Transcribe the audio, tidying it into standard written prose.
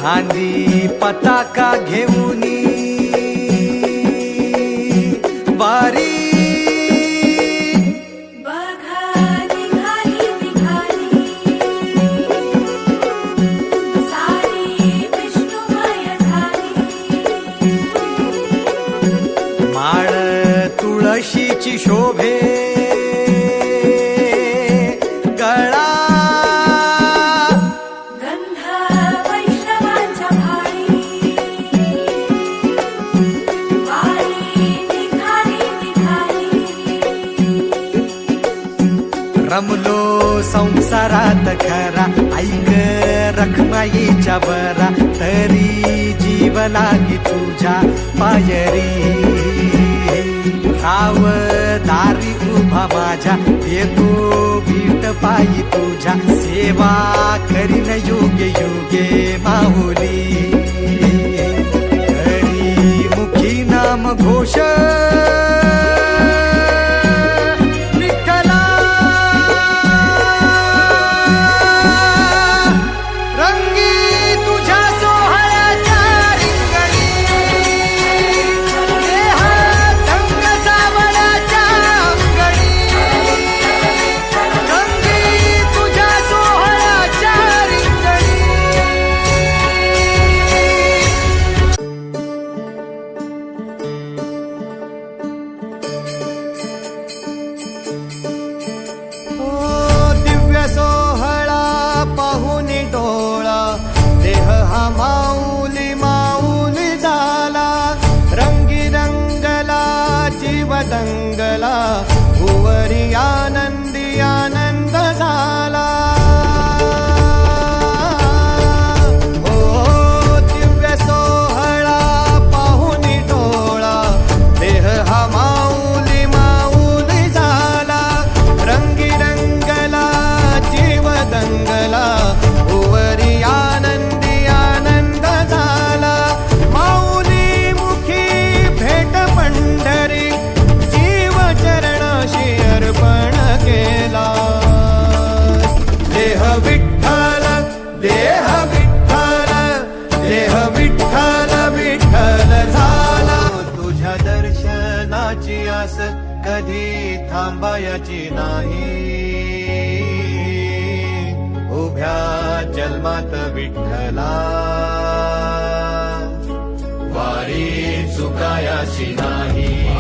खांदी पताका घेऊनी वारी माळ तुळशीची शोभे गळा गंध वैष्णवांच्या भाळी वारी निघाली निघाली रमलो संसारात खरा ऐक रखमाईच्या बरा तरी जीव लागी तुझ्या पायरी राव दारी उभा माझ्या येतो बीट पायी तुझ्या सेवा करीन युगे युगे माहुली करी मुखी नाम घोष विठ्ठला रंगी तुझ्या सोहळ्याच्या रिंगणी देहात रंग सावळ्याच्या अंगणी रंगी तुझ्या सोहळ्याच्या रिंगणी ओ दिव्य सोहळा पाहुनी डोळा देह हा माऊली माऊली झाला रंगी रंगला जीव दंगला भुवरी आनंदी आनंद झाला ओ दिव्य सोहळा पाहुनी डोळा देह हा माऊली माऊली झाला रंगी रंगला जीव दंगला भुवरी आनंदी आनंद झाला माऊली मुखी भेट पंढरी जीव चरणाशी अर्पण केला देह विठ्ठल देह विठ्ठल देह विठ्ठल विठ्ठल झाला तुझ्या दर्शनाची आस कधी थांबायची नाही उभ्या जन्मात विठ्ठला वारी चुकायाची नाही